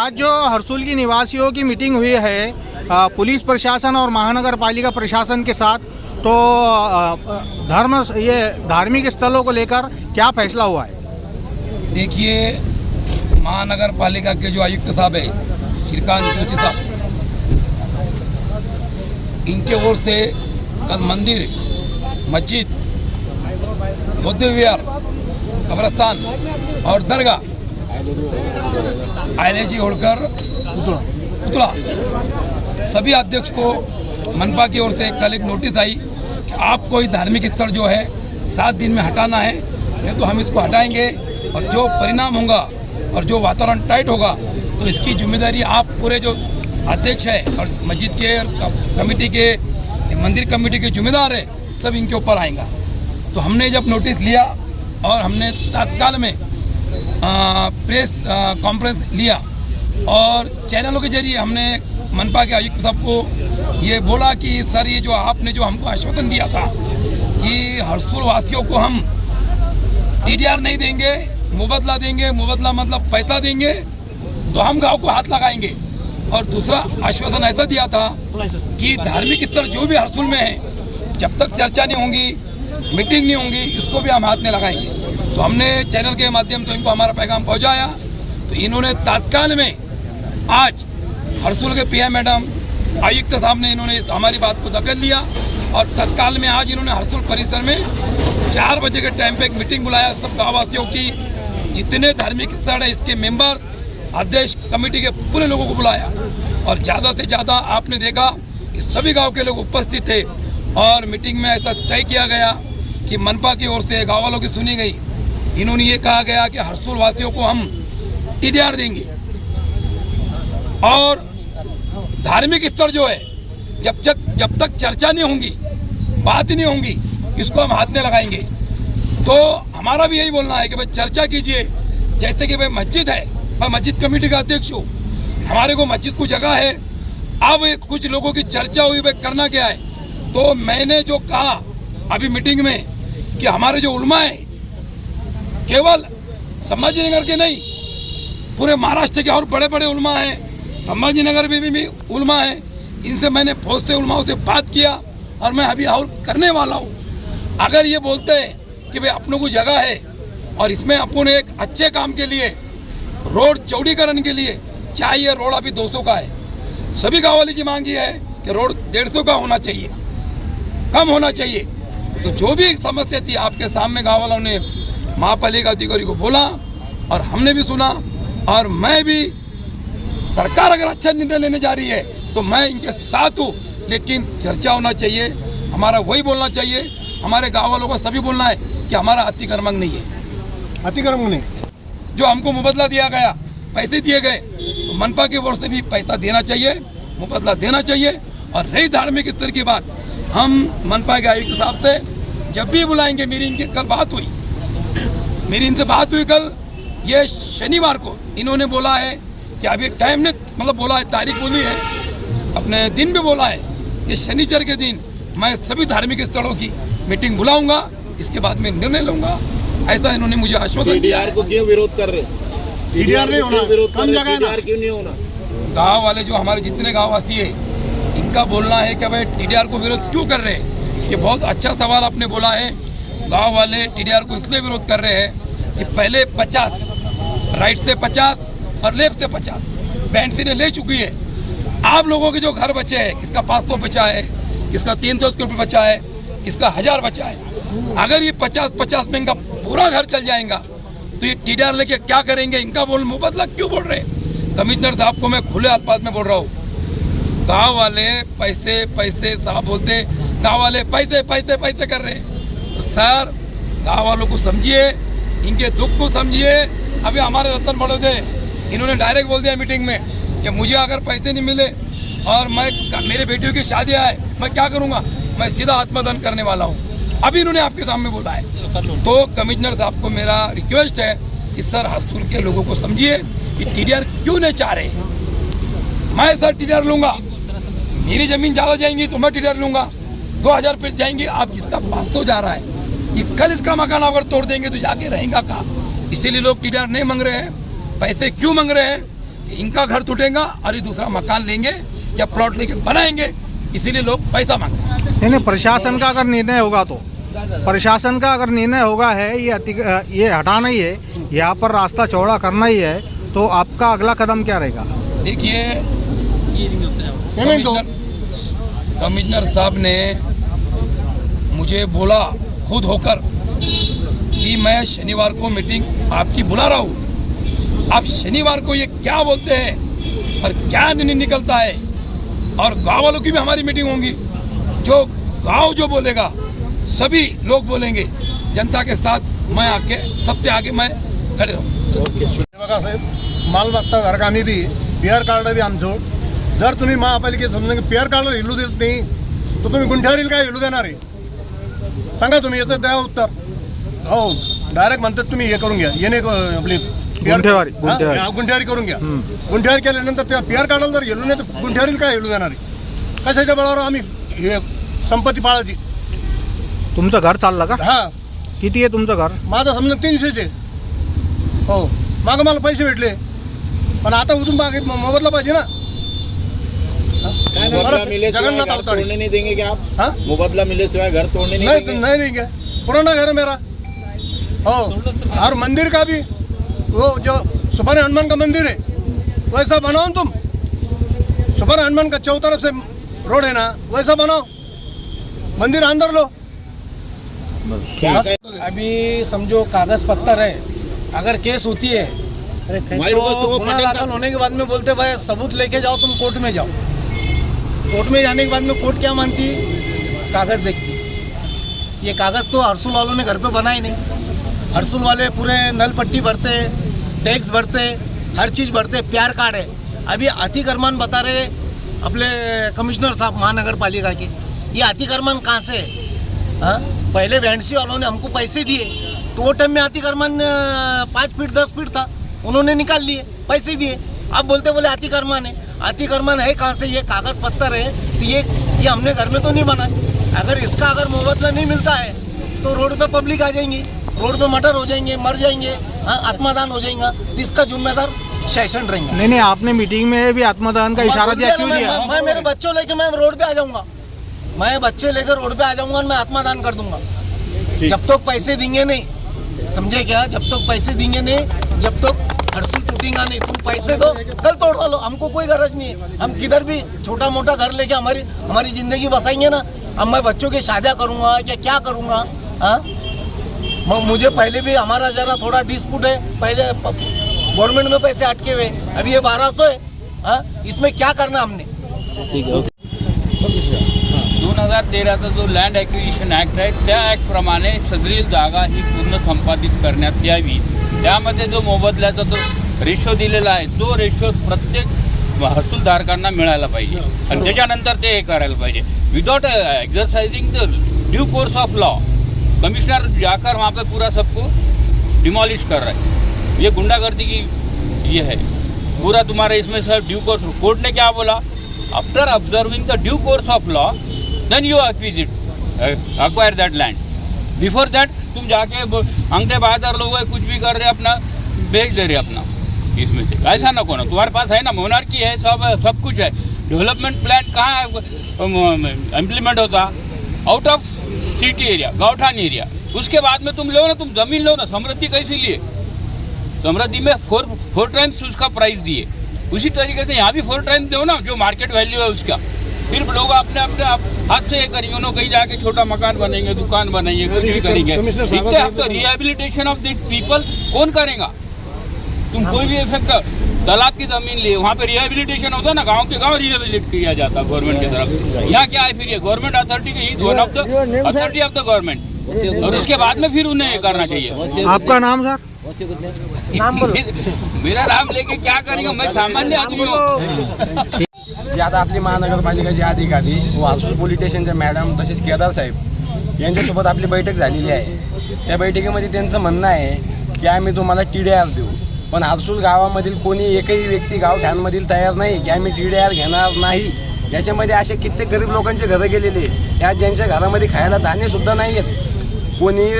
आज जो हरसूल की निवासियों की मीटिंग हुई है पुलिस प्रशासन और महानगर पालिका प्रशासन के साथ, तो धार्मिक स्थलों को लेकर क्या फैसला हुआ है? देखिए, महानगर पालिका के जो आयुक्त साहब है श्रीकांत जोशी साहब, इनके ओर से कल मंदिर, मस्जिद, बौद्ध विहार, कब्रस्तान और दरगाह आईएलजी होलकर पुतला सभी अध्यक्ष को मनपा की ओर से कल एक नोटिस आई कि आप कोई धार्मिक स्थल जो है 7 दिन में हटाना है, नहीं तो हम इसको हटाएंगे और जो परिणाम होगा और जो वातावरण टाइट होगा तो इसकी जिम्मेदारी आप पूरे जो अध्यक्ष है और मस्जिद के कमेटी के, मंदिर कमेटी के जिम्मेदार है, सब इनके ऊपर आएगा। तो हमने जब नोटिस लिया और हमने तत्काल में प्रेस कॉन्फ्रेंस लिया और चैनलों के जरिए हमने मनपा के आयुक्त साहब को ये बोला कि सर, ये जो आपने जो हमको आश्वासन दिया था कि हरसूल वासियों को हम टीडीआर नहीं देंगे, मुबदला देंगे, मुबदला मतलब पैसा देंगे, तो हम गांव को हाथ लगाएंगे। और दूसरा आश्वासन ऐसा दिया था कि धार्मिक स्थल जो भी हरसूल में है, जब तक चर्चा नहीं होंगी, मीटिंग नहीं होंगी, इसको भी हम हाथ में लगाएंगे। तो हमने चैनल के माध्यम से इनको हमारा पैगाम पहुंचाया। तो इन्होंने तत्काल में आज हरसूल के पीएम मैडम आयुक्त साहब ने इन्होंने हमारी बात को दखल लिया और तत्काल में आज इन्होंने हरसूल परिसर में 4 बजे के टाइम पे एक मीटिंग बुलाया। सब गाँववासियों की, जितने धार्मिक स्थल है इसके मेंबर, अध्यक्ष, कमेटी के पूरे लोगों को बुलाया और ज़्यादा से ज़्यादा आपने देखा कि सभी गाँव के लोग उपस्थित थे। और मीटिंग में ऐसा तय किया गया कि मनपा की ओर से गाँव वालों की सुनी गई। इन्होंने ये कहा गया कि हरसूल वासियों को हम टीडीआर देंगे और धार्मिक स्थल जो है जब तक चर्चा नहीं होंगी, बात नहीं होंगी, इसको हम हाथ में लगाएंगे। तो हमारा भी यही बोलना है कि भाई चर्चा कीजिए। जैसे कि भाई मस्जिद है, मैं मस्जिद कमेटी का अध्यक्ष हूँ, हमारे को मस्जिद को जगह है। अब कुछ लोगों की चर्चा हुई भाई करना क्या है, तो मैंने जो कहा अभी मीटिंग में कि हमारे जो उलमा है, केवल संभाजीनगर के नहीं, पूरे महाराष्ट्र के और बड़े बड़े उलमा हैं, संभाजीनगर में भी उलमा हैं, इनसे मैंने बहुत से उलमाओं से बात किया और मैं अभी और करने वाला हूँ। अगर ये बोलते हैं कि भाई अपनों को जगह है और इसमें अपन एक अच्छे काम के लिए, रोड चौड़ीकरण के लिए चाहिए, रोड अभी 200 का है, सभी गाँव वाले की मांग ये है कि रोड 150 का होना चाहिए, कम होना चाहिए। तो जो भी समस्या थी आपके सामने गाँव वालों ने महापालिका अधिकारी को बोला और हमने भी सुना। और मैं भी, सरकार अगर अच्छा निर्णय लेने जा रही है तो मैं इनके साथ हूँ, लेकिन चर्चा होना चाहिए। हमारा वही बोलना चाहिए, हमारे गाँव वालों को सभी बोलना है कि हमारा अतिक्रमण नहीं है। अतिक्रमण नहीं, जो हमको मुबदला दिया गया, पैसे दिए गए, तो मनपा की ओर से भी पैसा देना चाहिए, मुबदला देना चाहिए। और रही धार्मिक स्तर की बात, हम मनपा के आयुक्त साहब से जब भी बुलाएंगे, मेरी इनकी कल बात हुई, मेरी इनसे बात हुई कल, ये शनिवार को इन्होंने बोला है कि अभी टाइम ने मतलब बोला है, तारीख बोली है, अपने दिन भी बोला है कि शनिचर के दिन मैं सभी धार्मिक स्थलों की मीटिंग बुलाऊंगा, इसके बाद में निर्णय लूंगा। ऐसा इन्होंने मुझे आश्वासन दिया। टीडीआर को क्यों विरोध कर रहे? टीडीआर नहीं होना, कम जगह है ना, क्यों नहीं होना? गाँव वाले जो हमारे जितने गाँववासी है, इनका बोलना है कि भाई टीडीआर को विरोध क्यों कर रहे हैं। ये बहुत अच्छा सवाल आपने बोला है। गाँव वाले टीडीआर को इसलिए विरोध कर रहे हैं कि पहले 50, राइट से 50 और लेफ्ट से 50 बैंड ने ले चुकी है। आप लोगों के जो घर बचे हैं, किसका 500 बचा है, किसका 300 स्क्वायर फीट बचा है, किसका 1000 बचा है। अगर ये 50-50 में इनका पूरा घर चल जाएगा तो ये टीडीआर लेके क्या करेंगे? इनका बोल मुबदला क्यों बोल रहे हैं? कमिश्नर साहब को मैं खुले अल्फाज में बोल रहा हूँ, गाँव वाले पैसे पैसे साहब बोलते, गाँव वाले पैसे पैसे पैसे कर रहे हैं। तो सर, गाँव वालों को समझिए, इनके दुख को समझिए। अभी हमारे रतन बड़ौदे, इन्होंने डायरेक्ट बोल दिया मीटिंग में कि मुझे अगर पैसे नहीं मिले और मेरे बेटियों की शादी आए, मैं क्या करूँगा? मैं सीधा आत्मदान करने वाला हूँ। अभी इन्होंने आपके सामने बोला है। तो कमिश्नर साहब को मेरा रिक्वेस्ट है कि सर, हरसूल के लोगों को समझिए कि टीडीआर क्यों नहीं चाह रहे। मैं सर टीडीआर लूँगा, मेरी ज़मीन ज़्यादा जाएंगी तो मैं टीडीआर लूँगा, 2000 पे जाएंगी। आप जिसका 500 जा रहा है, ये कल इसका मकान अगर तोड़ देंगे तो जाके रहेगा कहाँ? इसीलिए लोग टीडीआर नहीं मांग रहे हैं। पैसे क्यों मांग रहे हैं? कि इनका घर टूटेगा और ये दूसरा मकान लेंगे या प्लॉट लेके बनाएंगे, इसीलिए लोग पैसा मांगते हैं। नहीं, प्रशासन का अगर निर्णय होगा तो प्रशासन का अगर निर्णय होगा है ये हटाना ही है, यहाँ पर रास्ता चौड़ा करना ही है, तो आपका अगला कदम क्या रहेगा? देखिए, पेमेंट दो। कमिश्नर साहब ने मुझे बोला खुद होकर कि मैं शनिवार को मीटिंग आपकी बुला रहा हूँ। आप शनिवार को ये क्या बोलते हैं और क्या निर्णय निकलता है, और गांव वालों की भी हमारी मीटिंग होंगी। जो गांव जो बोलेगा सभी लोग बोलेंगे, जनता के साथ मैं आके सबसे आगे मैं खड़े रहूँ। बघा साहेब, मालमत्ता घरकामी बी पीआर कार्ड बी आमचं, जर तुम्ही महापालिकेत समजा पीआर कार्ड हिलू देत नाही तर तुम्ही गुंठ्यावरील काय हिलू देणार आहे? सांगा तुम्ही, याचं द्या उत्तर. हो, डायरेक्ट म्हणतात तुम्ही हे करून घ्या, येणे आपली गुंठेवारी गुंठेवारी करून घ्या. गुंठेवारी केल्यानंतर त्या पीआर कार्डाला जर हिलू नाही तर गुंठ्यावरील काय हिलू देणार आहे? कशाच्या बळावर आम्ही हे संपत्ती पाळायची? तुमचं घर चाललं का? हा, किती आहे तुमचं घर? माझा समजा 300 आहे. हो, मागं मला पैसे भेटले, पण आता उठून बागेत मोबदला पाहिजे ना. मुबादला मिले सिवाय जगन्नाथ घर अवतारे. तोड़ने नहीं देंगे क्या आप? हाँ? मुबादला मिले सिवाय घर तोड़ने नहीं नहीं देंगे? नहीं देंगे, पुराना घर है मेरा. हो, और मंदिर का भी वो जो सुपर हनुमान का मंदिर है वैसा बनाओ तुम. सुपर हनुमान का चौतरफ से रोड है ना, वैसा बनाओ, मंदिर अंदर लो. क्या अभी समझो कागज पत्तर है, अगर केस होती है भाई वो तो गुना दाखिल होने के बाद में बोलते भाई सबूत लेके जाओ, तुम कोर्ट में जाओ. कोर्ट में जाने के बाद में कोर्ट क्या मानती है? कागज देखती. ये कागज तो हरसुल वालों ने घर पे बनाए नहीं. हरसुल वाले पूरे नल पट्टी भरते, टैक्स भरते, हर चीज़ भरते, प्यार कार्ड है. अभी अतिक्रमण बता रहे अपने कमिश्नर साहब महानगर पालिका के, ये अतिक्रमण कहाँ से है? हाँ, पहले वैंडसी वालों ने हमको पैसे दिए तो वो टाइम में अतिक्रमण 5 फीट 10 फीट था, उन्होंने निकाल लिए, पैसे दिए. अब बोलते बोले अतिक्रमण है. अतिक्रमण है कहाँ से? ये कागज पत्तर है तो ये हमने घर में तो नहीं बना. अगर इसका अगर मुआवजा नहीं मिलता है तो रोड पे पब्लिक आ जाएंगी, रोड पे मर्डर हो जाएंगे, मर जाएंगे, हाँ, आत्मादान हो जाएगा. इसका जिम्मेदार सेशन रहेगा. नहीं, आपने मीटिंग में भी आत्मदान का इशारा दिया, क्यों दिया? मैं मेरे बच्चों लेके मैं रोड पे आ जाऊंगा, मैं बच्चे लेकर रोड पे आ जाऊंगा और मैं आत्मादान कर दूंगा. जब तक पैसे देंगे नहीं, समझे क्या? जब तक पैसे देंगे नहीं, जब तक हरसुल टूटेगा नहीं. तुम पैसे दो, कल तोड़वा लो, हमको कोई गरज नहीं है. हम किधर भी छोटा मोटा घर लेके हमारी जिंदगी बसाएंगे ना. अब मैं बच्चों की शादियाँ करूँगा क्या करूँगा? हाँ, मुझे पहले भी हमारा जरा थोड़ा डिस्प्यूट है, पहले गवर्नमेंट में पैसे अटके हुए, अभी ये 1200 है. हाँ, इसमें क्या करना हमने? 2013चा जो लँड ॲक्विजिशन ॲक्ट आहे त्या ॲक्टप्रमाणे सदरील जागा ही पूर्ण संपादित करण्यात यावी. त्यामध्ये जो मोबदल्याचा जो रेशो दिलेला आहे तो रेशो प्रत्येक महसूलधारकांना मिळायला पाहिजे आणि त्याच्यानंतर ते हे करायला पाहिजे. Without exercising the due course of law, commissioner जाकर वहाँ पे पूरा सबको डिमोलिश कर रहा है. ये गुंडागर्दी की ये है पूरा तुम्हारा इसमें सर ड्यू कोर्स. कोर्ट ने क्या बोला? After observing the due course of law then you acquire that land. Before that तुम जाके अंगठे बहादुर लोग कुछ भी कर रहे अपना बेच दे रहे अपना इसमें से. ऐसा ना कोना, तुम्हारे पास है ना, मोनार्की है, सब कुछ है. डेवलपमेंट प्लान कहाँ इम्प्लीमेंट होता? आउट ऑफ सिटी एरिया, गाँवठान एरिया. उसके बाद में तुम लो ना, तुम जमीन लो ना. समृद्धि कैसे लिए? समृद्धि में फोर टाइम्स उसका प्राइस दिए. उसी तरीके से यहाँ भी 4 टाइम्स दो ना, जो मार्केट वैल्यू है उसका. फिर लोग अपने अपने हाथ से ये करेंगे, उन्होंने कहीं जाके छोटा मकान बनाएंगे, दुकान बनाएंगे, कुछ भी करेंगे. तो रिहेबिलिटेशन ऑफ दिस पीपल कौन करेगा? तुम कोई भी इफेक्ट तालाब की जमीन लिए, वहाँ पे रिहेबिलिटेशन होता है ना, गांव के गांव रिहेबिलिट किया जाता है गवर्नमेंट की तरफ से. यहाँ क्या है फिर? ये गवर्नमेंट अथॉरिटी की one of the authority of the government, और उसके बाद में फिर उन्हें करना चाहिए. आपका नाम सर? मेरा नाम लेके क्या करेंगे? मैं सामान्य आदमी हूँ. जे आता आपली महानगरपालिकाचे अधिकारी व हरसूल पोलीस स्टेशनच्या मॅडम तसेच केदार साहेब यांच्यासोबत आपली बैठक झालेली आहे. त्या बैठकीमध्ये त्यांचं म्हणणं आहे की आम्ही तुम्हाला TDR देऊ, पण हरसूल गावामधील कोणी एकही व्यक्ती गावठाणमधील तयार नाही की आम्ही TDR घेणार नाही. याच्यामध्ये असे कित्येक गरीब लोकांचे घरं गेलेले, या ज्यांच्या घरामध्ये खायला धान्यसुद्धा नाही आहेत. कोणी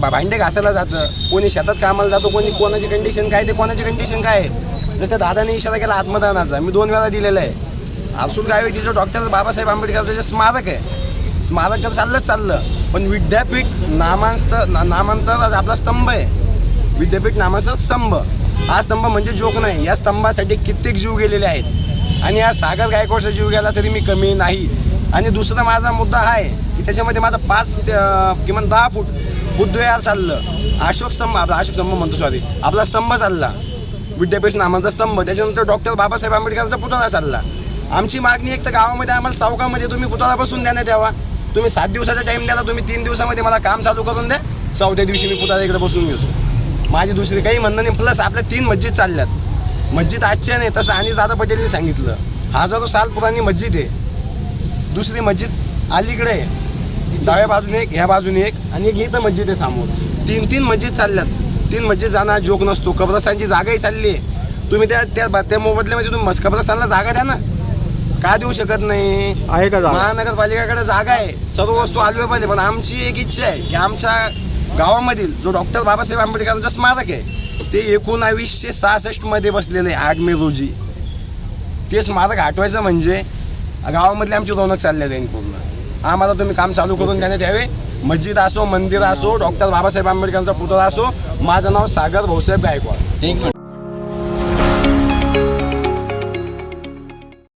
भांडे घासायला जातं, कोणी शेतात कामाला जातो, कोणाची कंडिशन काय ते कोणाची कंडिशन काय आहे. तर त्या दादाने इशारा केला आत्मदानाचा, मी 2 वेळा दिलेला आहे. हर्सुल गायकवाड डॉक्टर बाबासाहेब आंबेडकरचं जे स्मारक आहे, स्मारक तर चाललं, पण विद्यापीठ नामांतर आपला स्तंभ आहे. विद्यापीठ नामांतर स्तंभ, हा स्तंभ म्हणजे जोक नाही. या स्तंभासाठी कित्येक जीव गेलेले आहेत आणि या सागर गायकवाडचा जीव गेला तरी मी कमी नाही. आणि दुसरा माझा मुद्दा हा आहे की त्याच्यामध्ये माझा 5 किमान 10 फूट बुद्धविहार चाललं, अशोक स्तंभ म्हणतो आपला स्तंभ चालला, विद्यापीठ नामांतर स्तंभ. त्याच्यानंतर डॉक्टर बाबासाहेब आंबेडकरचा पुतळा चालला. आमची मागणी एक तर गावामध्ये आम्हाला चौकामध्ये तुम्ही पुतळा बसून देण्यात यावा. तुम्ही 7 दिवसाचा टाईम द्याला, तुम्ही 3 दिवसामध्ये मला काम चालू करून द्या, 4थ्या दिवशी मी पुतळा इकडे बसून घेतो. माझी दुसरी काही म्हणणं नाही. प्लस आपल्या 3 मस्जिद चालल्यात. मस्जिद आजच्या नाही, तसं अनिल दादा पटेलने सांगितलं, हजारो साल पुराणी मस्जिद आहे. दुसरी मस्जिद अलीकडे आहे, डाव्या बाजूने एक, ह्या बाजूने एक, आणि एक इथं मस्जिद आहे समोर. 3 मस्जिद चालल्यात. 3 मस्जिद जाणार जोक नसतो. कब्रस्तानची जागाही चालली आहे. तुम्ही त्या मोबदल्यामध्ये तुम्ही कब्रस्तानला जागा द्या ना, का देऊ शकत नाही? आहे का जागा? महानगरपालिकेकडे जागा आहे, सर्व वस्तू अवेलेबल आहे. पण आमची एक इच्छा आहे की आमच्या गावामधील जो डॉक्टर बाबासाहेब आंबेडकरांचं स्मारक आहे ते 1966 मध्ये बसलेलं आहे, 8 मे रोजी. ते स्मारक हटवायचं म्हणजे गावामधली आमची रौनक चालली जाईल पूर्ण. आम्हाला तुम्ही काम चालू करून देण्यात यावे. मस्जिद असो, मंदिर असो, डॉक्टर बाबासाहेब आंबेडकरांचा पुतळा असो. माझं नाव सागर भाऊसाहेब गायकवाड.